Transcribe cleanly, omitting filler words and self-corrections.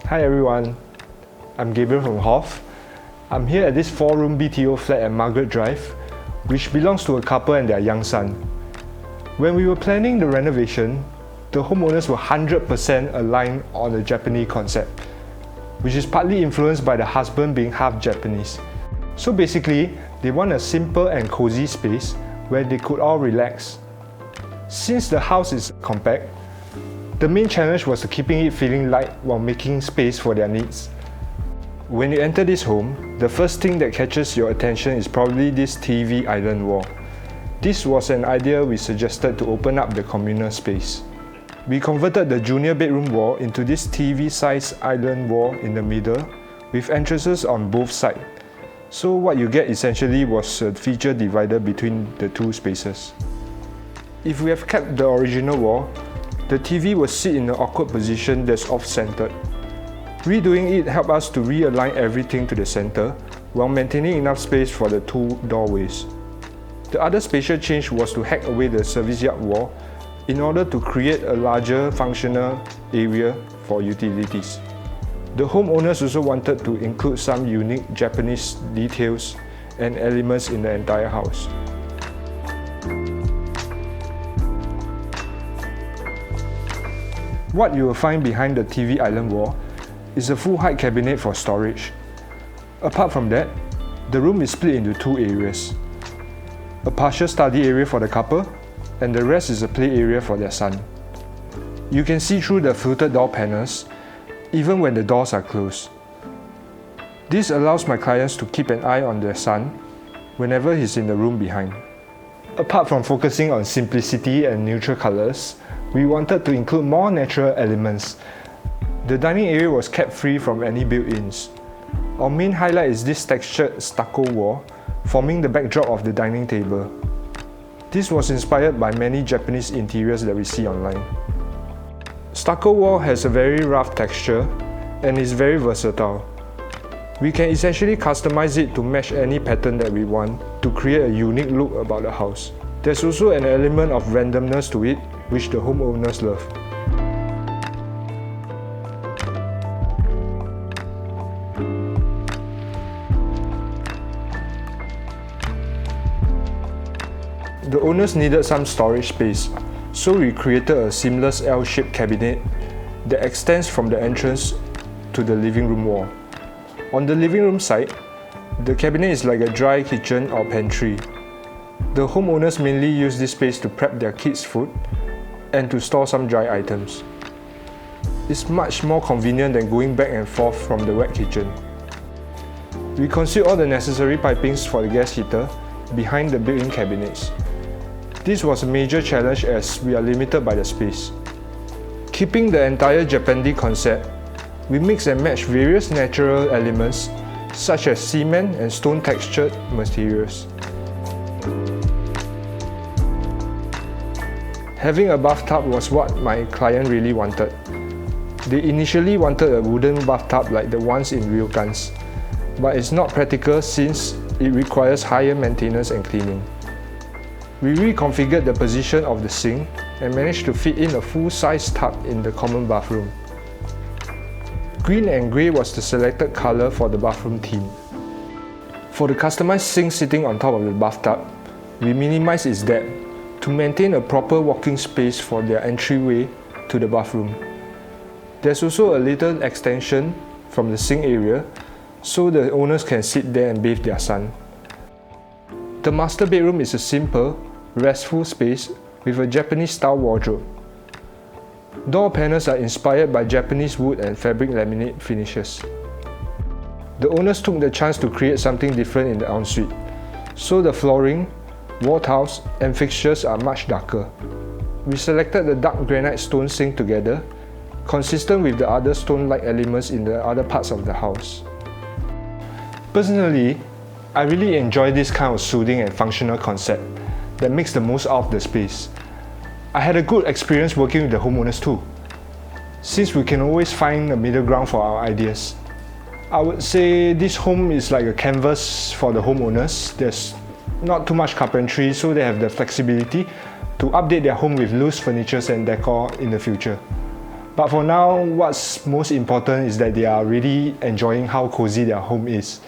Hi everyone, I'm Gabriel from HOFT. I'm here at this 4-room BTO flat at Margaret Drive, which belongs to a couple and their young son. When we were planning the renovation, the homeowners were 100% aligned on the Japanese concept, which is partly influenced by the husband being half Japanese. So basically, they want a simple and cozy space where they could all relax. Since the house is compact, the main challenge was keeping it feeling light while making space for their needs. When you enter this home, the first thing that catches your attention is probably this TV island wall. This was an idea we suggested to open up the communal space. We converted the junior bedroom wall into this TV-sized island wall in the middle with entrances on both sides. So what you get essentially was a feature divider between the two spaces. If we have kept the original wall, the TV will sit in an awkward position that's off-centered. Redoing it helped us to realign everything to the center while maintaining enough space for the two doorways. The other spatial change was to hack away the service yard wall in order to create a larger functional area for utilities. The homeowners also wanted to include some unique Japanese details and elements in the entire house. What you will find behind the TV island wall is a full-height cabinet for storage. Apart from that, the room is split into two areas. A partial study area for the couple, and the rest is a play area for their son. You can see through the fluted door panels, even when the doors are closed. This allows my clients to keep an eye on their son whenever he's in the room behind. Apart from focusing on simplicity and neutral colors, we wanted to include more natural elements. The dining area was kept free from any built-ins. Our main highlight is this textured stucco wall, forming the backdrop of the dining table. This was inspired by many Japanese interiors that we see online. Stucco wall has a very rough texture and is very versatile. We can essentially customize it to match any pattern that we want to create a unique look about the house. There's also an element of randomness to it, which the homeowners love. The owners needed some storage space, so we created a seamless L-shaped cabinet that extends from the entrance to the living room wall. On the living room side, the cabinet is like a dry kitchen or pantry. The homeowners mainly use this space to prep their kids' food and to store some dry items. It's much more convenient than going back and forth from the wet kitchen. We concealed all the necessary pipings for the gas heater behind the built-in cabinets. This was a major challenge as we are limited by the space. Keeping the entire Japandi concept, we mix and match various natural elements such as cement and stone textured materials. Having a bathtub was what my client really wanted. They initially wanted a wooden bathtub like the ones in ryokans, but it's not practical since it requires higher maintenance and cleaning. We reconfigured the position of the sink and managed to fit in a full-size tub in the common bathroom. Green and grey was the selected colour for the bathroom theme. For the customized sink sitting on top of the bathtub, we minimized its depth to maintain a proper walking space for their entryway to the bathroom. There's also a little extension from the sink area so the owners can sit there and bathe their son. The master bedroom is a simple, restful space with a Japanese-style wardrobe. Door panels are inspired by Japanese wood and fabric laminate finishes. The owners took the chance to create something different in the ensuite, so the flooring, wall tiles, and fixtures are much darker. We selected the dark granite stone sink together, consistent with the other stone-like elements in the other parts of the house. Personally, I really enjoy this kind of soothing and functional concept that makes the most out of the space. I had a good experience working with the homeowners too, since we can always find a middle ground for our ideas. I would say this home is like a canvas for the homeowners. There's not too much carpentry, so they have the flexibility to update their home with loose furniture and decor in the future. But for now, what's most important is that they are really enjoying how cozy their home is.